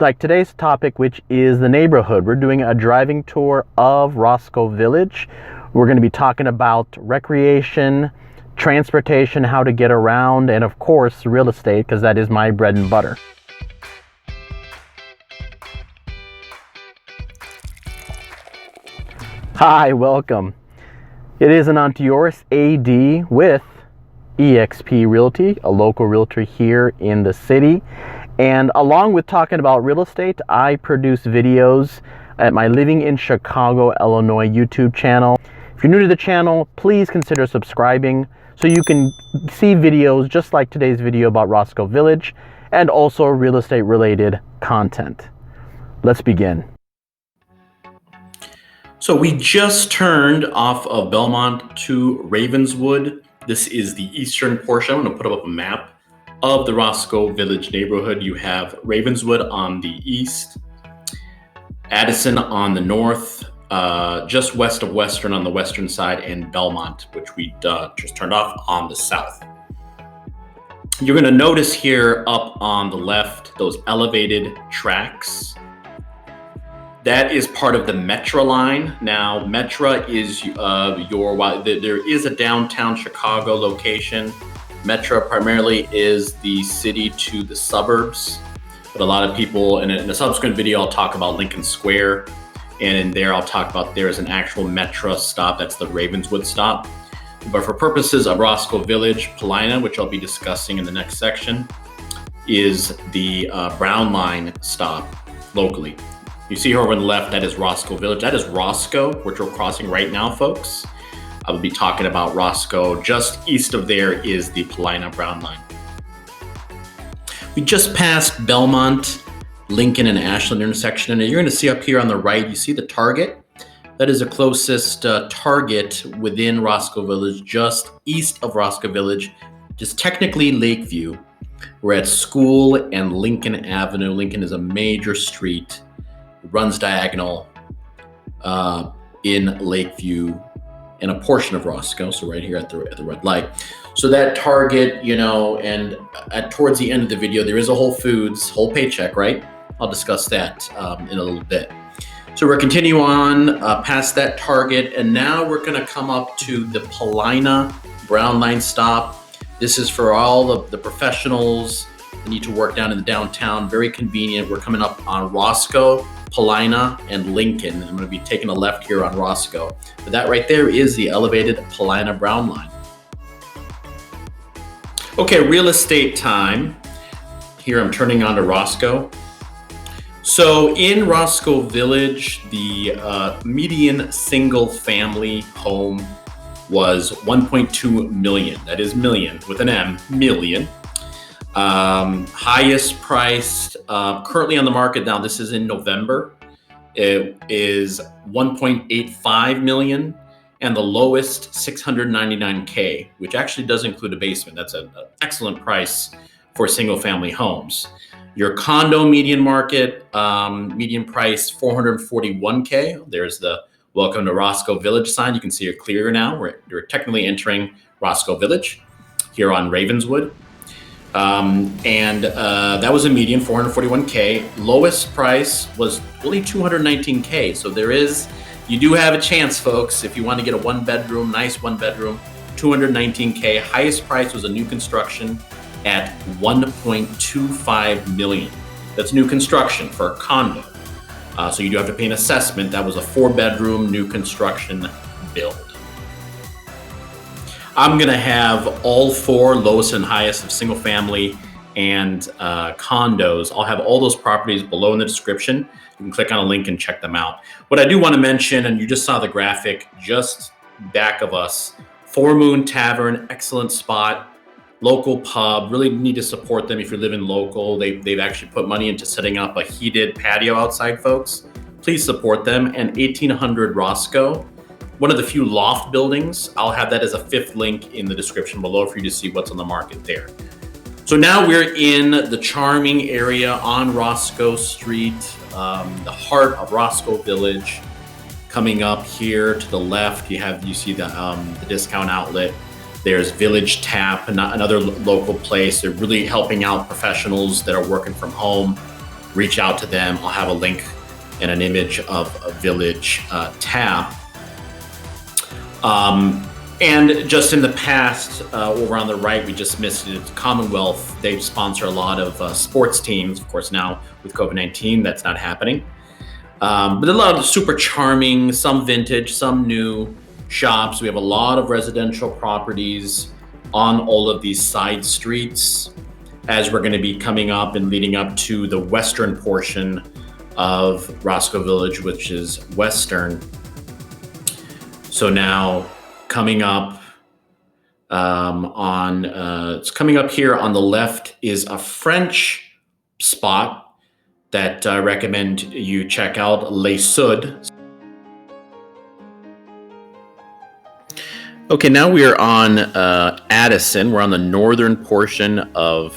like today's topic, which is the neighborhood. We're doing a driving tour of Roscoe Village. We're going to be talking about recreation, transportation, how to get around, and of course, real estate, because that is my bread and butter. Hi, welcome. It is Anant Deoras, AD with eXp Realty, a local realtor here in the city. And along with talking about real estate, I produce videos at my Living in Chicago, Illinois YouTube channel. If you're new to the channel, please consider subscribing so you can see videos just like today's video about Roscoe Village and also real estate related content. Let's begin. So we just turned off of Belmont to Ravenswood. This is the eastern portion. I'm going to put up a map of the Roscoe Village neighborhood. You have Ravenswood on the east, Addison on the north, just west of Western on the western side, and Belmont, which we just turned off, on the south. You're going to notice here up on the left those elevated tracks. That is part of the Metra line. Now, Metra is there is a downtown Chicago location. Metra primarily is the city to the suburbs, but a lot of people, in a subsequent video, I'll talk about Lincoln Square, and in there I'll talk about there is an actual Metra stop, that's the Ravenswood stop. But for purposes of Roscoe Village, Paulina, which I'll be discussing in the next section, is the Brown Line stop locally. You see here over on the left, that is Roscoe Village. That is Roscoe, which we're crossing right now, folks. I will be talking about Roscoe. Just east of there is the Paulina Brown Line. We just passed Belmont, Lincoln, and Ashland intersection, and you're going to see up here on the right, you see the Target. That is the closest Target within Roscoe Village, just east of Roscoe Village, just technically Lakeview. We're at School and Lincoln Avenue. Lincoln is a major street. It runs diagonal in Lakeview and a portion of Roscoe, so right here at the red light. So that Target, and towards the end of the video, there is a Whole Foods, Whole Paycheck, right? I'll discuss that in a little bit. So we're continuing on past that Target, and now we're gonna come up to the Paulina Brown Line stop. This is for all of the professionals that need to work down in the downtown, very convenient. We're coming up on Roscoe, Paulina, and Lincoln. I'm going to be taking a left here on Roscoe. But that right there is the elevated Paulina Brown Line. Okay, real estate time. Here I'm turning on to Roscoe. So in Roscoe Village, the median single family home was 1.2 million. That is million with an M, million. Highest priced currently on the market now, this is in November, it is 1.85 million, and the lowest 699K, which actually does include a basement. That's an excellent price for single family homes. Your condo median market, median price 441K. There's the Welcome to Roscoe Village sign. You can see it clearer now. We're technically entering Roscoe Village here on Ravenswood. That was a median, 441K. Lowest price was only 219K. So you do have a chance, folks, if you want to get a nice one bedroom, 219K. Highest price was a new construction at 1.25 million. That's new construction for a condo. So you do have to pay an assessment. That was a 4-bedroom new construction build. I'm going to have all 4 lowest and highest of single family and condos. I'll have all those properties below in the description. You can click on a link and check them out. What I do want to mention, and you just saw the graphic just back of us, 4 Moon Tavern, excellent spot, local pub. Really need to support them if you're living local. They've actually put money into setting up a heated patio outside, folks. Please support them. And 1800 Roscoe, one of the few loft buildings. I'll have that as a 5th link in the description below for you to see what's on the market there. So now we're in the charming area on Roscoe Street, the heart of Roscoe Village. Coming up here to the left, you see the discount outlet. There's Village Tap, another local place. They're really helping out professionals that are working from home. reach out to them. I'll have a link and an image of a Village tab. And just in the past, over on the right, we just missed it. Commonwealth, they sponsor a lot of sports teams. Of course, now with COVID-19, that's not happening. But a lot of super charming, some vintage, some new shops. We have a lot of residential properties on all of these side streets as we're going to be coming up and leading up to the western portion of Roscoe Village, which is western. So now coming up it's coming up here on the left is a French spot that I recommend you check out, Les Sud. Okay, now we are on Addison. We're on the northern portion of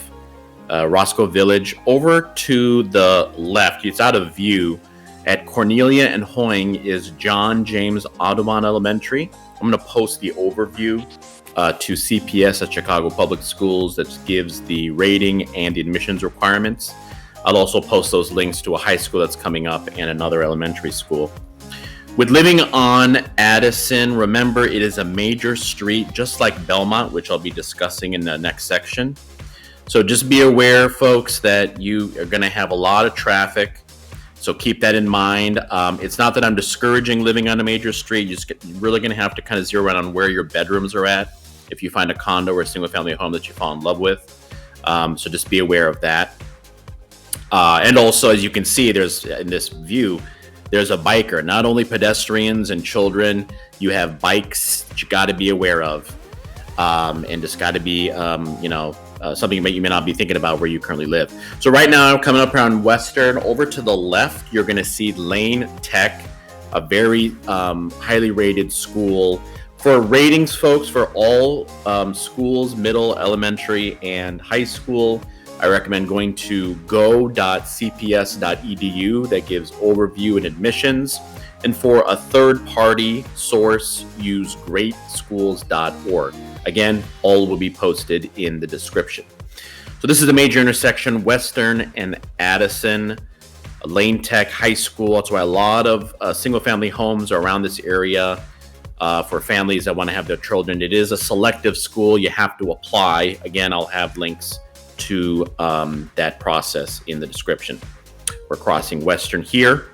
Roscoe Village. Over to the left, it's out of view. At Cornelia and Hoying is John James Audubon Elementary. I'm going to post the overview to CPS at Chicago Public Schools that gives the rating and the admissions requirements. I'll also post those links to a high school that's coming up and another elementary school. With living on Addison, remember it is a major street, just like Belmont, which I'll be discussing in the next section. So just be aware, folks, that you are going to have a lot of traffic. So keep that in mind. It's not that I'm discouraging living on a major street. You're really going to have to kind of zero in on where your bedrooms are at if you find a condo or a single family home that you fall in love with. So just be aware of that. And also, as you can see, there's in this view, there's a biker. Not only pedestrians and children, you have bikes that you got to be aware of. And it's got to be, something that you may not be thinking about where you currently live. So right now, coming up around Western, over to the left, you're going to see Lane Tech, a very highly rated school. For ratings, folks, for all schools, middle, elementary, and high school, I recommend going to go.cps.edu. That gives overview and admissions. And for a third-party source, use greatschools.org. Again, all will be posted in the description. So this is the major intersection, Western and Addison, Lane Tech High School. That's why a lot of single-family homes are around this area for families that want to have their children. It is a selective school. You have to apply. Again, I'll have links to that process in the description. We're crossing Western here.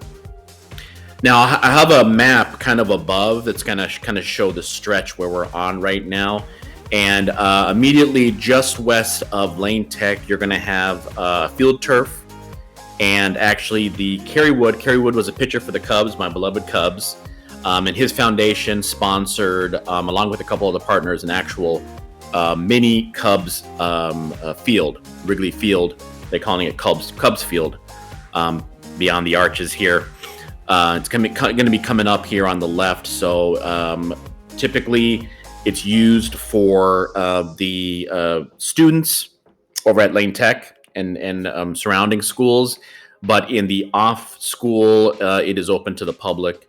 Now, I have a map kind of above that's going to kind of show the stretch where we're on right now. And immediately just west of Lane Tech, you're going to have field turf. And actually, the Kerry Wood was a pitcher for the Cubs, my beloved Cubs. And his foundation sponsored, along with a couple of the partners, an actual mini Cubs field, Wrigley Field. They're calling it Cubs Field, beyond the arches here. It's going to be coming up here on the left. So typically it's used for the students over at Lane Tech and surrounding schools. But in the off school, it is open to the public.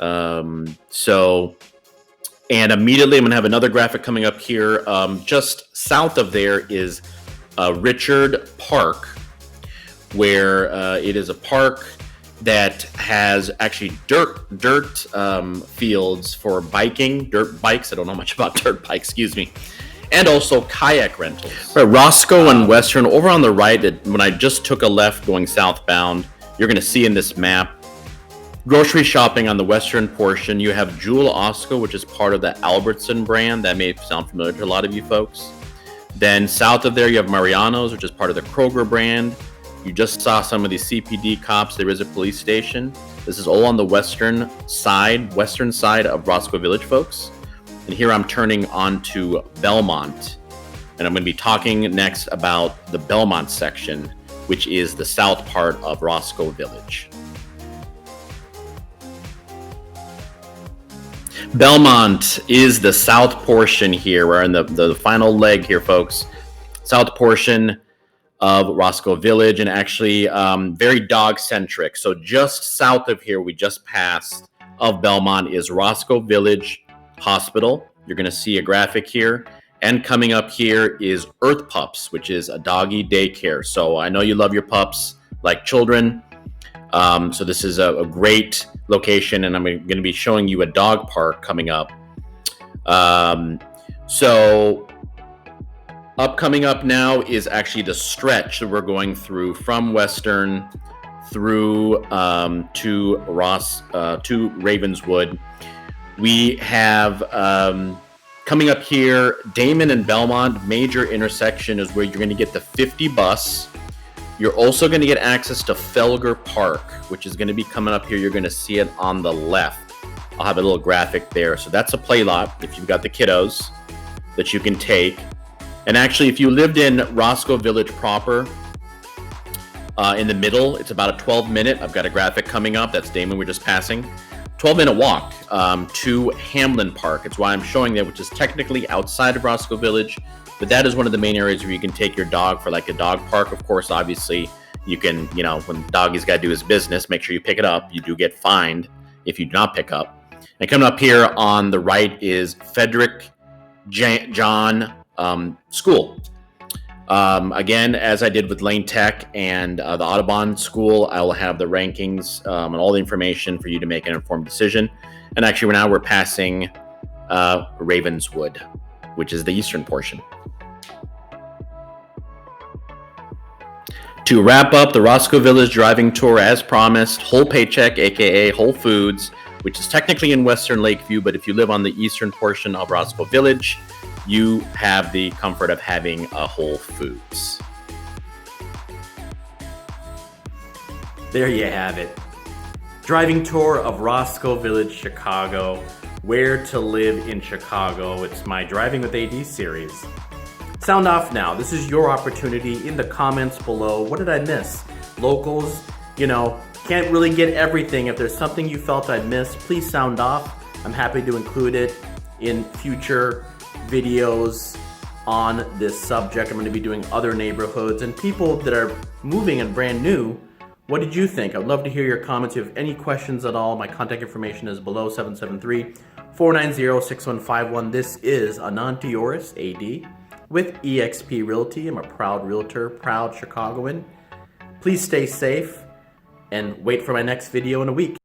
And immediately I'm going to have another graphic coming up here. Just south of there is Richard Park, where it is a park that has actually dirt fields for biking, dirt bikes. I don't know much about dirt bikes, excuse me. And also kayak rentals. Right, Roscoe and Western, over on the right, when I just took a left going southbound, you're going to see in this map, grocery shopping on the western portion. You have Jewel Osco, which is part of the Albertson brand. That may sound familiar to a lot of you folks. Then south of there, you have Mariano's, which is part of the Kroger brand. You just saw some of the CPD cops. There is a police station. This is all on the western side of Roscoe Village, folks. And here I'm turning onto Belmont. And I'm going to be talking next about the Belmont section, which is the south part of Roscoe Village. Belmont is the south portion here. We're in the final leg here, folks. South portion of Roscoe Village, and actually very dog-centric. So just south of here, we just passed of Belmont, is Roscoe Village Hospital. You're going to see a graphic here. And coming up here is Earth Pups, which is a doggy daycare. So I know you love your pups. like children. So this is a great location, and I'm going to be showing you a dog park coming up. So coming up now is actually the stretch that we're going through from Western through to Ravenswood. We have coming up here, Damon and Belmont major intersection is where you're going to get the 50 bus. You're also going to get access to Felger Park, which is going to be coming up here. You're going to see it on the left. I'll have a little graphic there. So that's a play lot if you've got the kiddos that you can take. And actually, if you lived in Roscoe Village proper, in the middle, it's about a 12-minute. I've got a graphic coming up. That's Damon we're just passing. 12-minute walk to Hamlin Park. It's why I'm showing that, which is technically outside of Roscoe Village. But that is one of the main areas where you can take your dog for like a dog park. Of course, obviously, you can, when doggy's got to do his business, make sure you pick it up. You do get fined if you do not pick up. And coming up here on the right is Frederick John School. Again, as I did with Lane Tech and the Audubon School, I will have the rankings and all the information for you to make an informed decision. And actually, now we're passing Ravenswood, which is the eastern portion. To wrap up the Roscoe Village driving tour as promised, Whole Paycheck, aka Whole Foods, which is technically in Western Lakeview, but if you live on the eastern portion of Roscoe Village, you have the comfort of having a Whole Foods. There you have it. Driving tour of Roscoe Village, Chicago. Where to live in Chicago. It's my Driving with AD series. Sound off now. This is your opportunity in the comments below. What did I miss? Locals, can't really get everything. If there's something you felt I missed, please sound off. I'm happy to include it in future videos on this subject. I'm going to be doing other neighborhoods and people that are moving and brand new. What did you think? I'd love to hear your comments. If you have any questions at all, my contact information is below, 773-490-6151. This is Anant Deoras, AD, with eXp Realty. I'm a proud realtor, proud Chicagoan. Please stay safe and wait for my next video in a week.